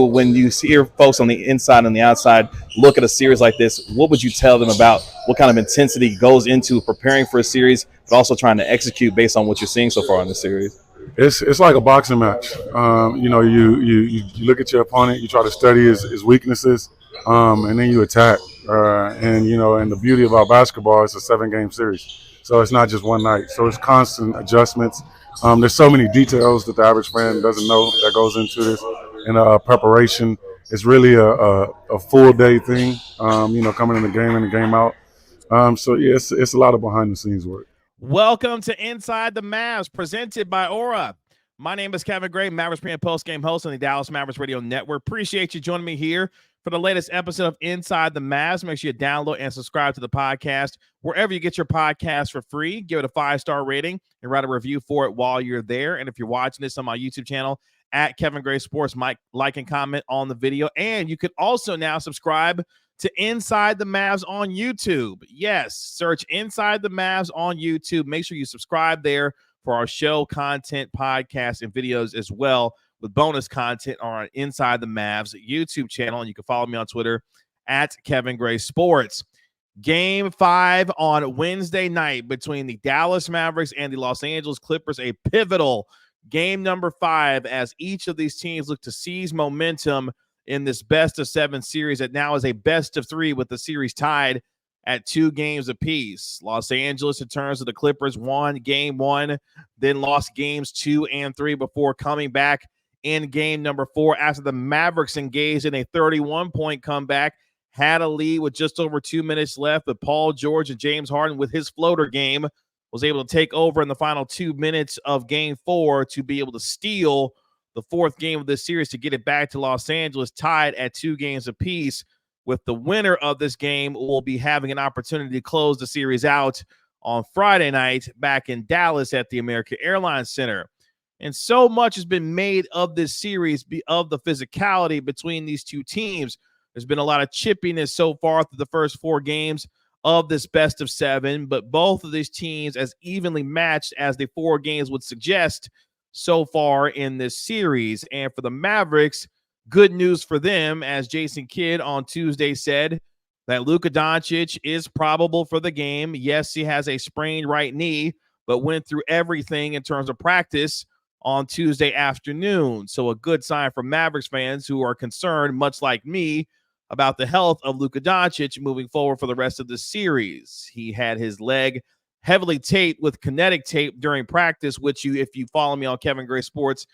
When you hear folks on the inside and the outside look at a series like this, what would you tell them about what kind of intensity goes into preparing for a series, but also trying to execute based on what you're seeing so far in the series? It's like a boxing match. You look at your opponent, you try to study his weaknesses, and then you attack. And the beauty about basketball, it's a 7-game series, so it's not just one night. So it's constant adjustments. There's so many details that the average fan doesn't know that goes into this. And preparation is really a full day thing. Coming in the game and the game out. It's a lot of behind the scenes work. Welcome to Inside the Mavs, presented by Aura. My name is Kevin Gray, Mavericks pre- and post-game host on the Dallas Mavericks Radio Network. Appreciate you joining me here for the latest episode of Inside the Mavs. Make sure you download and subscribe to the podcast wherever you get your podcast for free. Give it a 5-star rating and write a review for it while you're there. And if you're watching this on my YouTube channel, at Kevin Gray Sports, like and comment on the video. And you can also now subscribe to Inside the Mavs on YouTube. Yes, search Inside the Mavs on YouTube. Make sure you subscribe there for our show content, podcasts, and videos as well, with bonus content on our Inside the Mavs YouTube channel. And you can follow me on Twitter at Kevin Gray Sports. Game 5 on Wednesday night between the Dallas Mavericks and the Los Angeles Clippers, a pivotal game number 5 as each of these teams look to seize momentum in this best-of-7 series that now is a best-of-3 with the series tied at 2 games apiece. Los Angeles, in terms of the Clippers, won game 1, then lost games 2 and 3 before coming back in game number 4 after the Mavericks engaged in a 31-point comeback, had a lead with just over 2 minutes left, but Paul George and James Harden, with his floater game, was able to take over in the final 2 minutes of game 4 to be able to steal the 4th game of this series to get it back to Los Angeles, tied at 2 games apiece, with the winner of this game will be having an opportunity to close the series out on Friday night back in Dallas at the American Airlines Center. And so much has been made of this series, of the physicality between these two teams. There's been a lot of chippiness so far through the first 4 games of this best-of-7, but both of these teams as evenly matched as the 4 games would suggest so far in this series. And for the Mavericks, good news for them, as Jason Kidd on Tuesday said, that Luka Dončić is probable for the game. Yes, he has a sprained right knee, but went through everything in terms of practice on Tuesday afternoon. So a good sign for Mavericks fans who are concerned, much like me, about the health of Luka Dončić moving forward for the rest of the series. He had his leg heavily taped with kinetic tape during practice, which if you follow me on Kevin Gray Sports,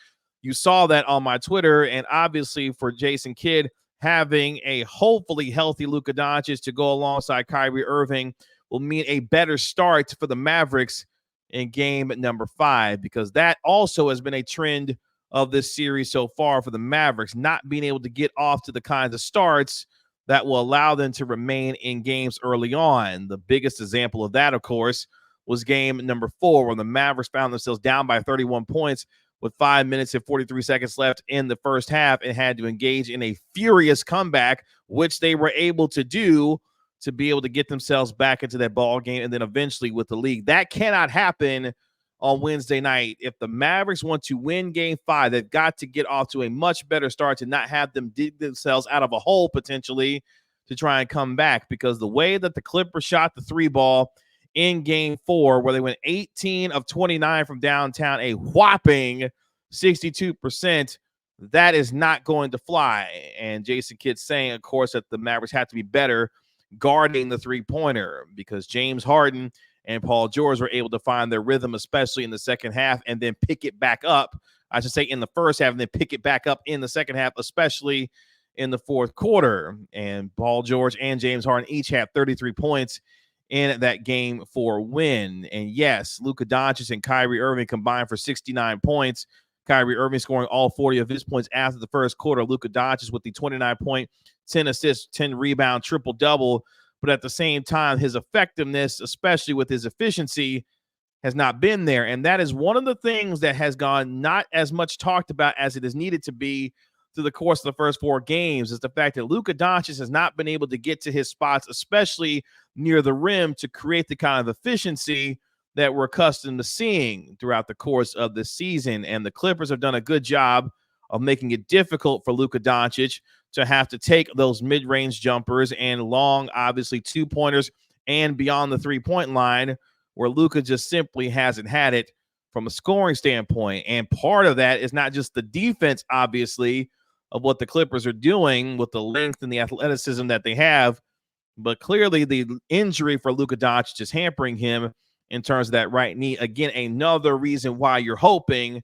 you saw that on my Twitter. And obviously for Jason Kidd, having a hopefully healthy Luka Dončić to go alongside Kyrie Irving will mean a better start for the Mavericks in game number 5, because that also has been a trend of this series so far for the Mavericks, not being able to get off to the kinds of starts that will allow them to remain in games early on. The biggest example of that, of course, was game number 4, where the Mavericks found themselves down by 31 points with 5 minutes and 43 seconds left in the first half and had to engage in a furious comeback, which they were able to do to be able to get themselves back into that ball game and then eventually with the lead. That cannot happen on Wednesday night. If the Mavericks want to win game 5, they've got to get off to a much better start to not have them dig themselves out of a hole potentially to try and come back, because the way that the Clippers shot the 3 ball in game 4, where they went 18 of 29 from downtown, a whopping 62%, that is not going to fly. And Jason Kidd saying, of course, that the Mavericks have to be better guarding the 3-pointer, because James Harden and Paul George were able to find their rhythm, especially in the second half, and then pick it back up, I should say, in the first half, and then pick it back up in the second half, especially in the fourth quarter. And Paul George and James Harden each had 33 points in that game 4 win. And yes, Luka Dončić and Kyrie Irving combined for 69 points. Kyrie Irving scoring all 40 of his points after the first quarter. Luka Dončić with the 29-point, 10 assists, 10 rebound, triple-double. But at the same time, his effectiveness, especially with his efficiency, has not been there. And that is one of the things that has gone not as much talked about as it is needed to be through the course of the first 4 games, is the fact that Luka Dončić has not been able to get to his spots, especially near the rim, to create the kind of efficiency that we're accustomed to seeing throughout the course of the season. And the Clippers have done a good job of making it difficult for Luka Dončić to have to take those mid-range jumpers and long, obviously, two-pointers and beyond the three-point line, where Luka just simply hasn't had it from a scoring standpoint. And part of that is not just the defense, obviously, of what the Clippers are doing with the length and the athleticism that they have, but clearly the injury for Luka Doncic is hampering him in terms of that right knee. Again, another reason why you're hoping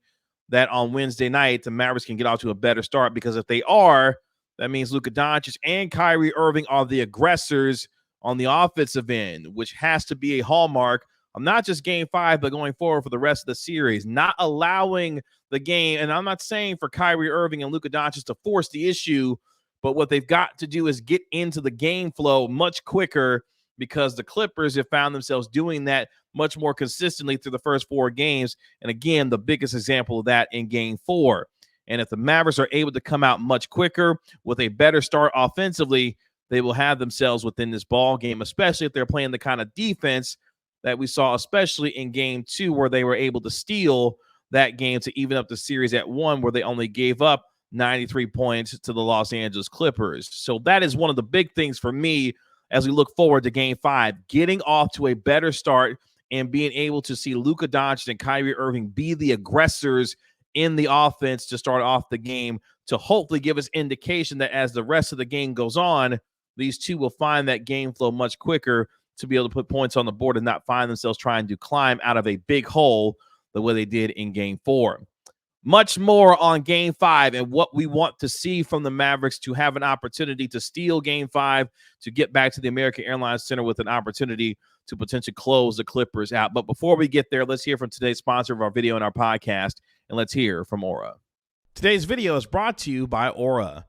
that on Wednesday night the Mavericks can get off to a better start, because if they are, that means Luka Doncic and Kyrie Irving are the aggressors on the offensive end, which has to be a hallmark of not just Game 5, but going forward for the rest of the series. Not allowing the game, and I'm not saying for Kyrie Irving and Luka Doncic to force the issue, but what they've got to do is get into the game flow much quicker, because the Clippers have found themselves doing that much more consistently through the first 4 games. And again, the biggest example of that in Game 4. And if the Mavericks are able to come out much quicker with a better start offensively, they will have themselves within this ball game, especially if they're playing the kind of defense that we saw, especially in Game 2, where they were able to steal that game to even up the series at 1, where they only gave up 93 points to the Los Angeles Clippers. So that is one of the big things for me as we look forward to Game 5, getting off to a better start and being able to see Luka Doncic and Kyrie Irving be the aggressors in the offense to start off the game, to hopefully give us indication that as the rest of the game goes on, these two will find that game flow much quicker to be able to put points on the board and not find themselves trying to climb out of a big hole the way they did in Game 4. Much more on Game 5 and what we want to see from the Mavericks to have an opportunity to steal Game 5, to get back to the American Airlines Center with an opportunity to potentially close the Clippers out. But before we get there, let's hear from today's sponsor of our video and our podcast, and let's hear from Aura. Today's video is brought to you by Aura.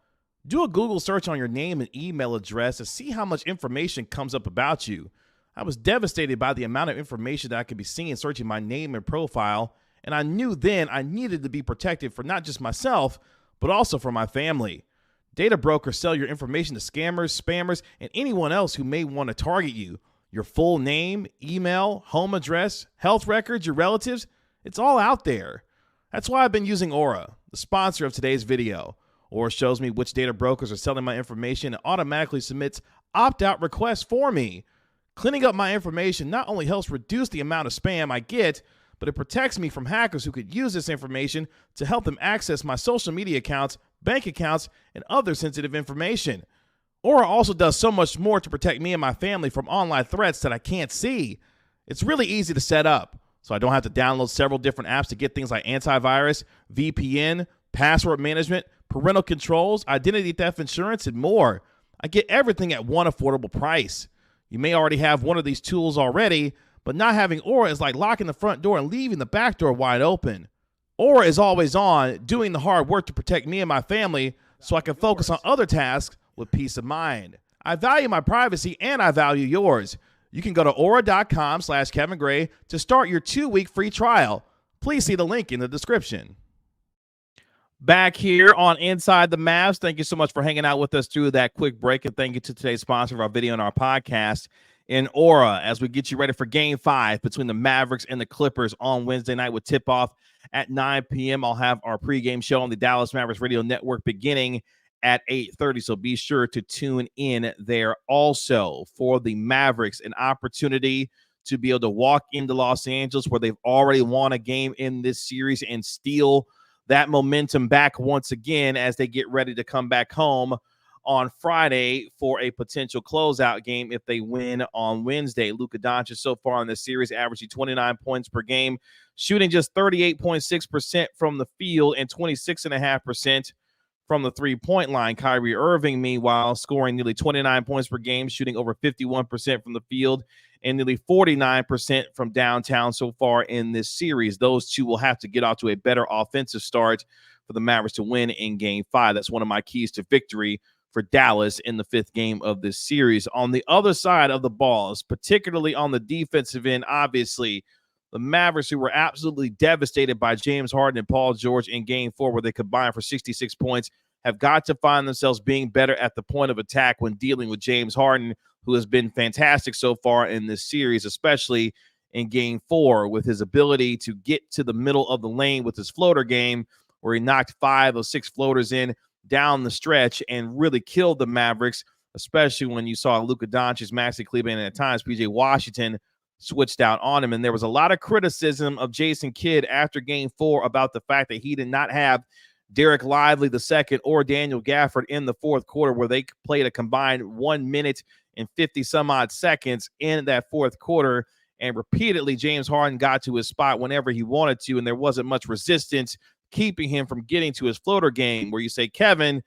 Do a Google search on your name and email address to see how much information comes up about you. I was devastated by the amount of information that I could be seeing searching my name and profile, and I knew then I needed to be protected for not just myself, but also for my family. Data brokers sell your information to scammers, spammers, and anyone else who may want to target you. Your full name, email, home address, health records, your relatives, it's all out there. That's why I've been using Aura, the sponsor of today's video. Aura shows me which data brokers are selling my information and automatically submits opt-out requests for me. Cleaning up my information not only helps reduce the amount of spam I get, but it protects me from hackers who could use this information to help them access my social media accounts, bank accounts, and other sensitive information. Aura also does so much more to protect me and my family from online threats that I can't see. It's really easy to set up, so I don't have to download several different apps to get things like antivirus, VPN, password management, parental controls, identity theft insurance, and more. I get everything at one affordable price. You may already have one of these tools already, but not having Aura is like locking the front door and leaving the back door wide open. Aura is always on, doing the hard work to protect me and my family so I can focus on other tasks with peace of mind. I value my privacy and I value yours. You can go to aura.com/Kevin Gray to start your 2-week free trial. Please see the link in the description. Back here on Inside the Mavs. Thank you so much for hanging out with us through that quick break, and thank you to today's sponsor of our video and our podcast, in Aura, as we get you ready for Game 5 between the Mavericks and the Clippers on Wednesday night with tip-off at 9 p.m. I'll have our pregame show on the Dallas Mavericks Radio Network beginning at 8:30, so be sure to tune in there. Also, for the Mavericks, an opportunity to be able to walk into Los Angeles, where they've already won a game in this series, and steal that momentum back once again as they get ready to come back home on Friday for a potential closeout game if they win on Wednesday. Luka Dončić so far in this series averaging 29 points per game, shooting just 38.6% from the field and 26.5% from the three-point line. Kyrie Irving, meanwhile, scoring nearly 29 points per game, shooting over 51% from the field and nearly 49% from downtown so far in this series. Those two will have to get off to a better offensive start for the Mavericks to win in Game 5. That's one of my keys to victory for Dallas in the 5th game of this series. On the other side of the balls, particularly on the defensive end, obviously, the Mavericks, who were absolutely devastated by James Harden and Paul George in Game 4, where they combined for 66 points, have got to find themselves being better at the point of attack when dealing with James Harden, who has been fantastic so far in this series, especially in Game 4, with his ability to get to the middle of the lane with his floater game, where he knocked 5 of 6 floaters in down the stretch and really killed the Mavericks, especially when you saw Luka Doncic, Maxi Kleber, and at times PJ Washington switched out on him. And there was a lot of criticism of Jason Kidd after Game 4 about the fact that he did not have Derek Lively II or Daniel Gafford in the fourth quarter, where they played a combined 1 minute and 50 some odd seconds in that fourth quarter. And repeatedly, James Harden got to his spot whenever he wanted to, and there wasn't much resistance keeping him from getting to his floater game, where you say, Kevin,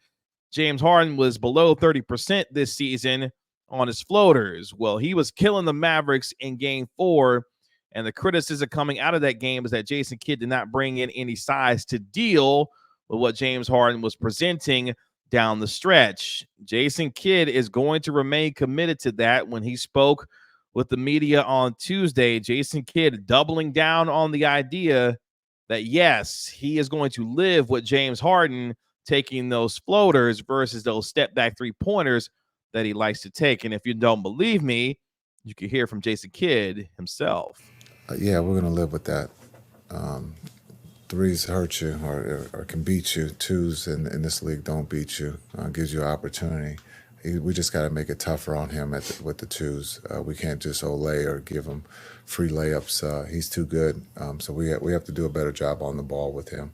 James Harden was below 30% this season on his floaters. Well, he was killing the Mavericks in Game 4, and the criticism coming out of that game is that Jason Kidd did not bring in any size to deal with what James Harden was presenting down the stretch. Jason Kidd is going to remain committed to that. When he spoke with the media on Tuesday, Jason Kidd doubling down on the idea that, yes, he is going to live with James Harden taking those floaters versus those step-back three-pointers that he likes to take. And if you don't believe me, you can hear from Jason Kidd himself. Yeah, we're going to live with that. Threes hurt you or can beat you. Twos in this league don't beat you. Gives you an opportunity. We just got to make it tougher on him with the twos. We can't just lay or give him free layups. He's too good. So we have to do a better job on the ball with him.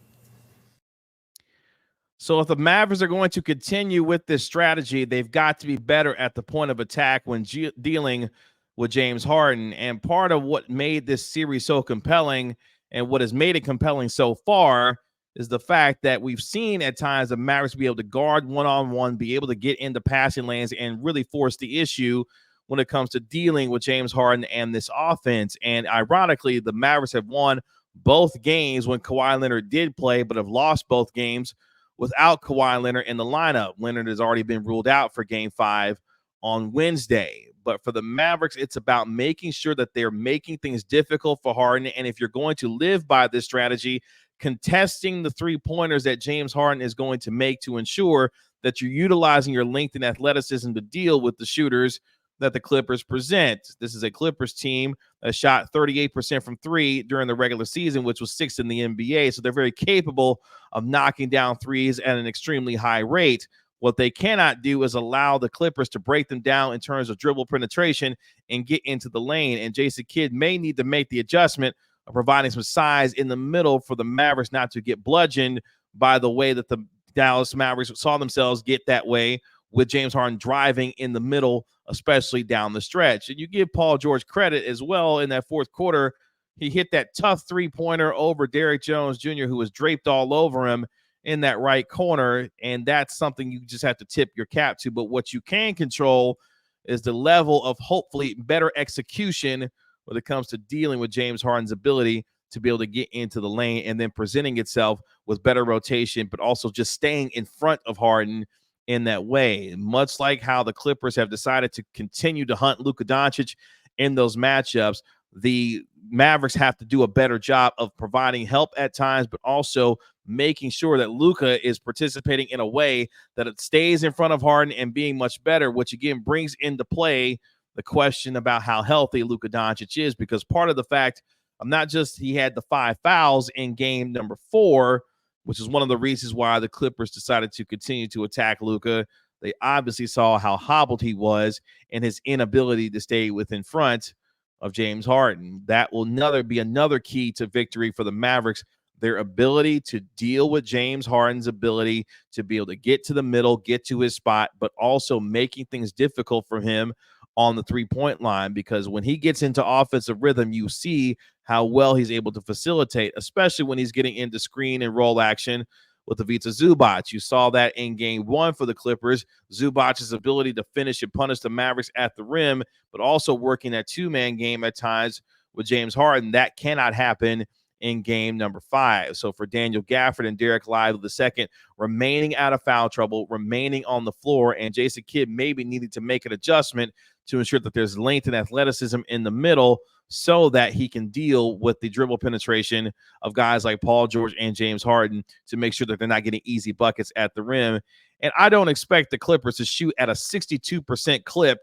So if the Mavericks are going to continue with this strategy, they've got to be better at the point of attack when dealing with James Harden. And part of what made this series so compelling and what has made it compelling so far is the fact that we've seen at times the Mavericks be able to guard one-on-one, be able to get into passing lanes, and really force the issue when it comes to dealing with James Harden and this offense. And ironically, the Mavericks have won both games when Kawhi Leonard did play, but have lost both games without Kawhi Leonard in the lineup. Leonard has already been ruled out for Game 5 on Wednesday. But for the Mavericks, it's about making sure that they're making things difficult for Harden. And if you're going to live by this strategy, contesting the three-pointers that James Harden is going to make to ensure that you're utilizing your length and athleticism to deal with the shooters that the Clippers present. This is a Clippers team that shot 38% from three during the regular season, which was 6th in the NBA. So they're very capable of knocking down threes at an extremely high rate. What they cannot do is allow the Clippers to break them down in terms of dribble penetration and get into the lane. And Jason Kidd may need to make the adjustment of providing some size in the middle for the Mavericks not to get bludgeoned by the way that the Dallas Mavericks saw themselves get that way with James Harden driving in the middle, especially down the stretch. And you give Paul George credit as well in that fourth quarter. He hit that tough three-pointer over Derrick Jones Jr., who was draped all over him in that right corner, and that's something you just have to tip your cap to. But what you can control is the level of hopefully better execution when it comes to dealing with James Harden's ability to be able to get into the lane and then presenting itself with better rotation, but also just staying in front of Harden in that way. Much like how the Clippers have decided to continue to hunt Luka Dončić in those matchups, the Mavericks have to do a better job of providing help at times, but also making sure that Luka is participating in a way that it stays in front of Harden and being much better, which again brings into play the question about how healthy Luka Dončić is, because part of the fact not just he had the 5 fouls in game number 4, which is one of the reasons why the Clippers decided to continue to attack Luka. They obviously saw how hobbled he was and his inability to stay within front of James Harden. That will be another key to victory for the Mavericks, their ability to deal with James Harden's ability to be able to get to the middle, get to his spot, but also making things difficult for him on the three-point line, because when he gets into offensive rhythm, you see how well he's able to facilitate, especially when he's getting into screen and roll action with Ivica Zubac. You saw that in game 1 for the Clippers. Zubac's ability to finish and punish the Mavericks at the rim, but also working that two-man game at times with James Harden. That cannot happen in game number 5. So for Daniel Gafford and Derek Lively II remaining out of foul trouble, remaining on the floor, and Jason Kidd maybe needed to make an adjustment to ensure that there's length and athleticism in the middle so that he can deal with the dribble penetration of guys like Paul George and James Harden to make sure that they're not getting easy buckets at the rim. And I don't expect the Clippers to shoot at a 62% clip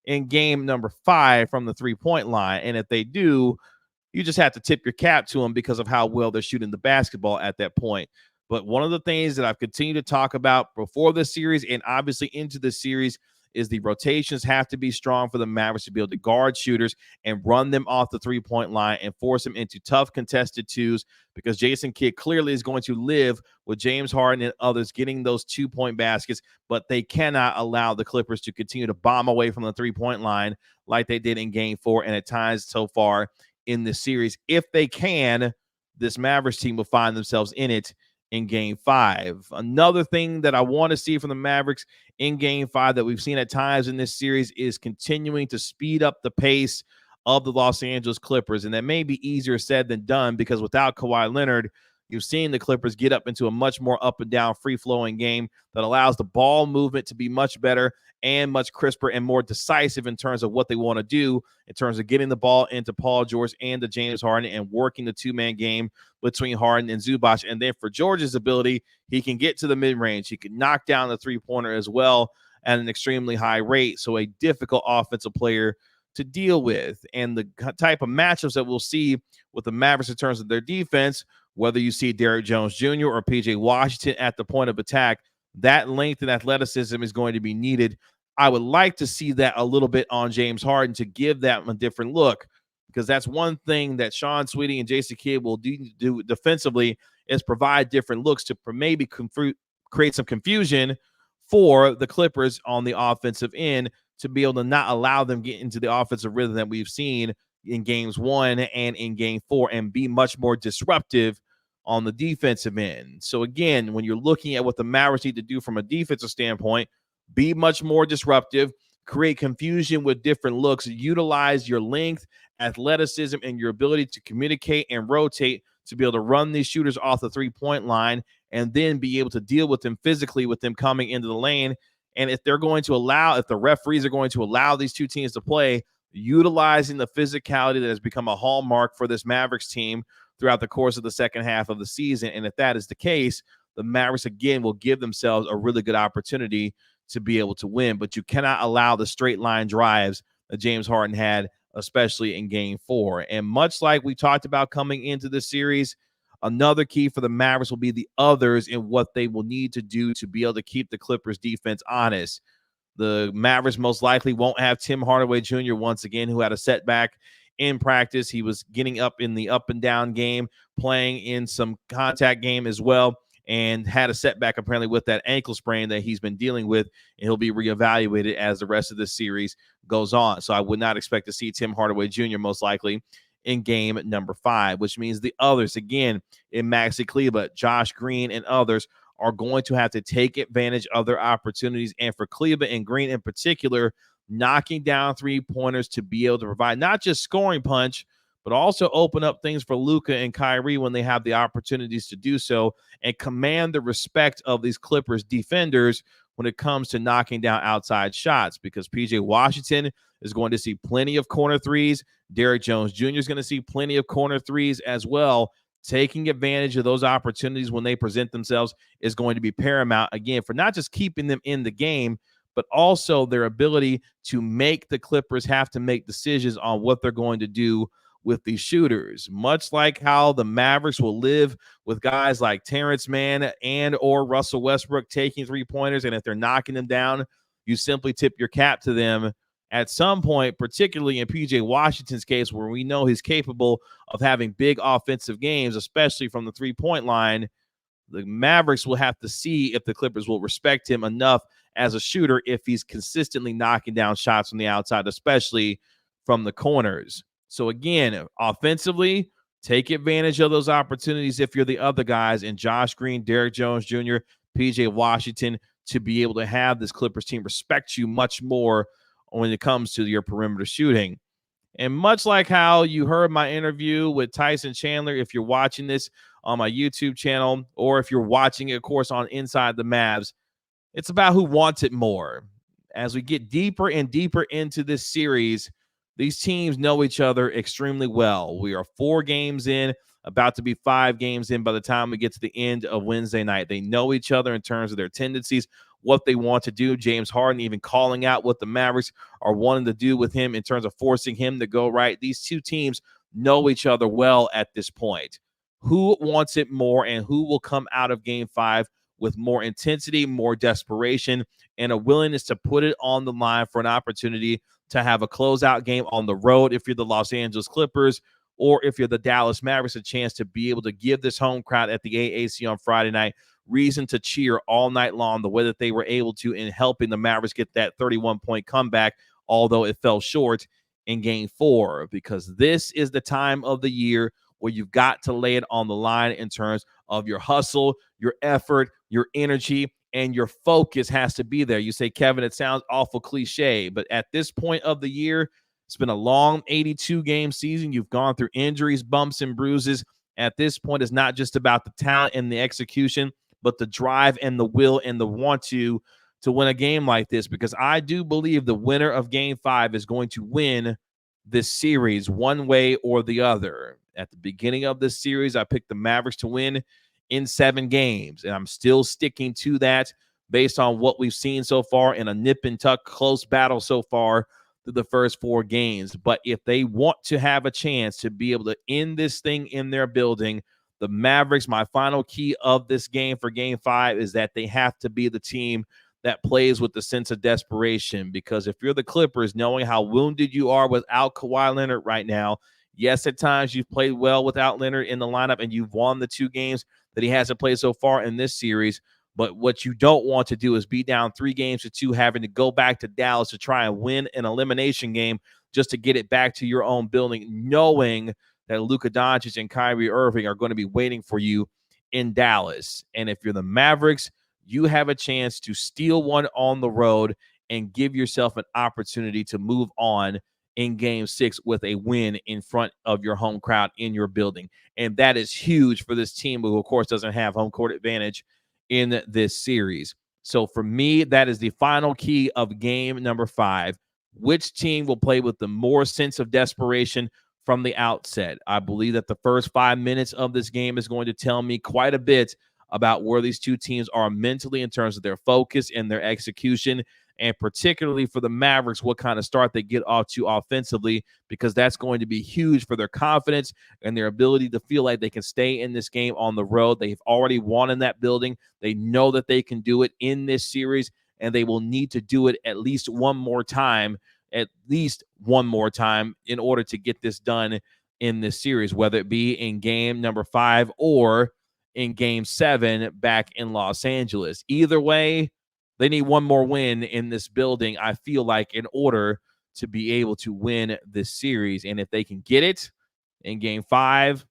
in game number 5 from the three-point line. And if they do, you just have to tip your cap to them because of how well they're shooting the basketball at that point. But one of the things that I've continued to talk about before this series and obviously into this series is the rotations have to be strong for the Mavericks to be able to guard shooters and run them off the three-point line and force them into tough contested twos, because Jason Kidd clearly is going to live with James Harden and others getting those two-point baskets, but they cannot allow the Clippers to continue to bomb away from the three-point line like they did in Game 4 and at times so far in this series. If they can, this Mavericks team will find themselves in it in Game 5. Another thing that I want to see from the Mavericks in Game 5 that we've seen at times in this series is continuing to speed up the pace of the Los Angeles Clippers. And that may be easier said than done, because without Kawhi Leonard, you've seen the Clippers get up into a much more up and down free-flowing game that allows the ball movement to be much better and much crisper and more decisive in terms of what they want to do in terms of getting the ball into Paul George and to James Harden and working the two-man game between Harden and Zubac. And then for George's ability, he can get to the mid-range. He can knock down the three-pointer as well at an extremely high rate. So a difficult offensive player to deal with. And the type of matchups that we'll see with the Mavericks in terms of their defense, whether you see Derrick Jones Jr. or PJ Washington at the point of attack, that length and athleticism is going to be needed. I would like to see that a little bit on James Harden to give that a different look, because that's one thing that Sean Sweeting and Jason Kidd will do defensively, is provide different looks to maybe create some confusion for the Clippers on the offensive end, to be able to not allow them get into the offensive rhythm that we've seen in Games 1 and in Game 4, and be much more disruptive on the defensive end. So again, when you're looking at what the Mavericks need to do from a defensive standpoint, be much more disruptive, create confusion with different looks, utilize your length, athleticism, and your ability to communicate and rotate to be able to run these shooters off the three-point line, and then be able to deal with them physically with them coming into the lane. And if they're going to allow, if the referees are going to allow these two teams to play, utilizing the physicality that has become a hallmark for this Mavericks team throughout the course of the second half of the season. And if that is the case, the Mavericks, again, will give themselves a really good opportunity to be able to win. But you cannot allow the straight line drives that James Harden had, especially in Game 4. And much like we talked about coming into this series, another key for the Mavericks will be the others and what they will need to do to be able to keep the Clippers defense honest. The Mavericks most likely won't have Tim Hardaway Jr. once again, who had a setback in practice. He was getting up in the up and down game, playing in some contact game as well, and had a setback apparently with that ankle sprain that he's been dealing with, and he'll be reevaluated as the rest of this series goes on. So I would not expect to see Tim Hardaway Jr. most likely in game number 5, which means the others, again, in Maxi Kleber, Josh Green, and others, are going to have to take advantage of their opportunities. And for Kleber and Green in particular, knocking down three-pointers to be able to provide not just scoring punch, but also open up things for Luka and Kyrie when they have the opportunities to do so, and command the respect of these Clippers defenders when it comes to knocking down outside shots, because PJ Washington is going to see plenty of corner threes. Derrick Jones Jr. is going to see plenty of corner threes as well. Taking advantage of those opportunities when they present themselves is going to be paramount, again, for not just keeping them in the game, but also their ability to make the Clippers have to make decisions on what they're going to do with these shooters. Much like how the Mavericks will live with guys like Terrence Mann and or Russell Westbrook taking three-pointers, and if they're knocking them down, you simply tip your cap to them at some point, particularly in PJ Washington's case, where we know he's capable of having big offensive games, especially from the three-point line. The Mavericks will have to see if the Clippers will respect him enough as a shooter if he's consistently knocking down shots from the outside, especially from the corners. So again, offensively, take advantage of those opportunities if you're the other guys, and Josh Green, Derrick Jones Jr., PJ Washington, to be able to have this Clippers team respect you much more when it comes to your perimeter shooting. And much like how you heard my interview with Tyson Chandler, if you're watching this on my YouTube channel, or if you're watching it, of course, on Inside the Mavs, it's about who wants it more. As we get deeper and deeper into this series, these teams know each other extremely well. We are 4 games in, about to be 5 games in by the time we get to the end of Wednesday night. They know each other in terms of their tendencies, what they want to do. James Harden even calling out what the Mavericks are wanting to do with him in terms of forcing him to go right. These two teams know each other well at this point. who wants it more and who will come out of game 5 with more intensity, more desperation, and a willingness to put it on the line for an opportunity to have a closeout game on the road if you're the Los Angeles Clippers, or if you're the Dallas Mavericks, a chance to be able to give this home crowd at the AAC on Friday night reason to cheer all night long the way that they were able to in helping the Mavericks get that 31-point comeback, although it fell short in game 4, because this is the time of the year where you've got to lay it on the line in terms of your hustle, your effort, your energy, and your focus has to be there. You say, Kevin, it sounds awful cliche, but at this point of the year, it's been a long 82-game season. You've gone through injuries, bumps, and bruises. At this point, it's not just about the talent and the execution, but the drive and the will and the want to win a game like this, because I do believe the winner of game 5 is going to win this series one way or the other. At the beginning of this series, I picked the Mavericks to win in 7 games, and I'm still sticking to that based on what we've seen so far in a nip and tuck close battle so far through the first 4 games. But if they want to have a chance to be able to end this thing in their building, the Mavericks, my final key of this game for game 5 is that they have to be the team that plays with the sense of desperation, because if you're the Clippers, knowing how wounded you are without Kawhi Leonard right now, yes, at times you've played well without Leonard in the lineup and you've won the 2 games that he hasn't played so far in this series. But what you don't want to do is be down 3-2, having to go back to Dallas to try and win an elimination game just to get it back to your own building, knowing that Luka Dončić and Kyrie Irving are going to be waiting for you in Dallas. And if you're the Mavericks, you have a chance to steal one on the road and give yourself an opportunity to move on in game 6 with a win in front of your home crowd in your building. And that is huge for this team, who, of course, doesn't have home court advantage in this series. So for me, that is the final key of game number 5. Which team will play with the more sense of desperation from the outset? I believe that the first 5 minutes of this game is going to tell me quite a bit about where these two teams are mentally in terms of their focus and their execution, and particularly for the Mavericks, what kind of start they get off to offensively, because that's going to be huge for their confidence and their ability to feel like they can stay in this game on the road. They've already won in that building. They know that they can do it in this series, and they will need to do it at least one more time in order to get this done in this series, whether it be in game number 5 or in game 7 back in Los Angeles. Either way, they need one more win in this building, I feel like, in order to be able to win this series. And if they can get it in game 5,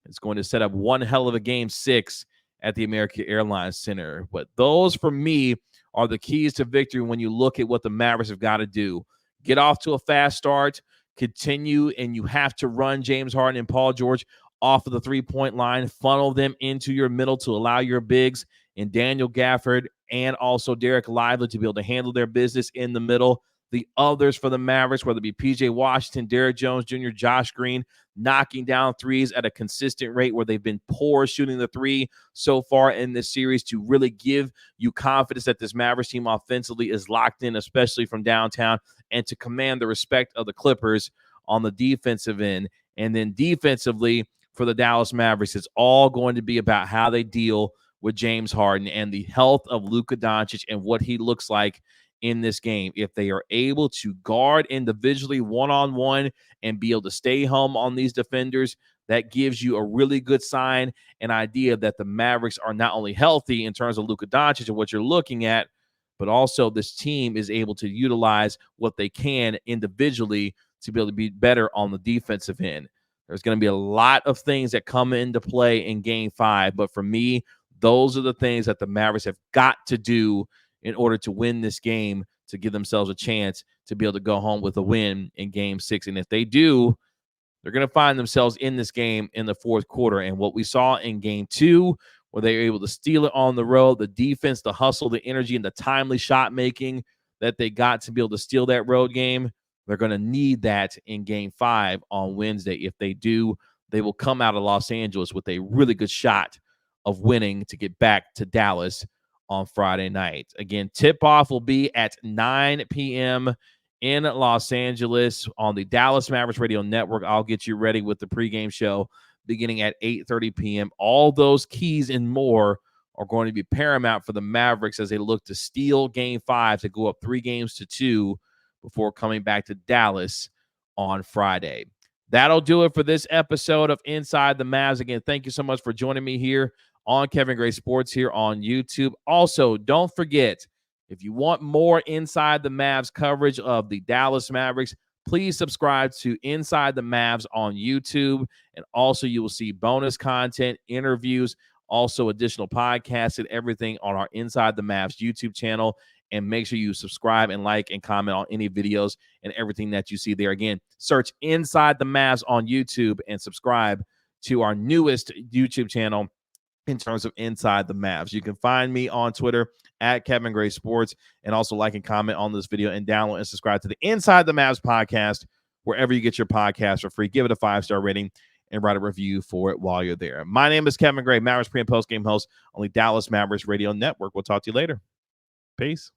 it's going to set up one hell of a game 6 at the American Airlines Center. But those, for me, are the keys to victory when you look at what the Mavericks have got to do. Get off to a fast start, continue, and you have to run James Harden and Paul George off of the 3-point line, funnel them into your middle to allow your bigs and Daniel Gafford and also Derek Lively to be able to handle their business in the middle. The others for the Mavericks, whether it be P.J. Washington, Derek Jones Jr., Josh Green, knocking down threes at a consistent rate where they've been poor shooting the 3 so far in this series, to really give you confidence that this Mavericks team offensively is locked in, especially from downtown, and to command the respect of the Clippers on the defensive end. And then defensively, for the Dallas Mavericks, it's all going to be about how they deal with James Harden and the health of Luka Dončić and what he looks like in this game. If they are able to guard individually one-on-one and be able to stay home on these defenders, that gives you a really good sign and idea that the Mavericks are not only healthy in terms of Luka Dončić and what you're looking at, but also this team is able to utilize what they can individually to be able to be better on the defensive end. There's going to be a lot of things that come into play in game 5, but for me, those are the things that the Mavericks have got to do in order to win this game, to give themselves a chance to be able to go home with a win in game 6. And if they do, they're going to find themselves in this game in the fourth quarter. And what we saw in game 2, where they were able to steal it on the road, the defense, the hustle, the energy, and the timely shot making that they got to be able to steal that road game, they're going to need that in game 5 on Wednesday. If they do, they will come out of Los Angeles with a really good shot of winning to get back to Dallas on Friday night. Again, tip-off will be at 9 p.m. in Los Angeles on the Dallas Mavericks Radio Network. I'll get you ready with the pregame show beginning at 8:30 p.m. All those keys and more are going to be paramount for the Mavericks as they look to steal Game 5 to go up 3-2 before coming back to Dallas on Friday. That'll do it for this episode of Inside the Mavs. Again, thank you so much for joining me here on Kevin Gray Sports here on YouTube. Also, don't forget, if you want more Inside the Mavs coverage of the Dallas Mavericks, please subscribe to Inside the Mavs on YouTube. And also, you will see bonus content, interviews, also additional podcasts and everything on our Inside the Mavs YouTube channel. And make sure you subscribe and like and comment on any videos and everything that you see there. Again, search Inside the Mavs on YouTube and subscribe to our newest YouTube channel in terms of Inside the Mavs. You can find me on Twitter at Kevin Gray Sports, and also like and comment on this video and download and subscribe to the Inside the Mavs podcast wherever you get your podcast for free. Give it a 5-star rating and write a review for it while you're there. My name is Kevin Gray, Mavericks pre- and post-game host on the Dallas Mavericks Radio Network. We'll talk to you later. Peace.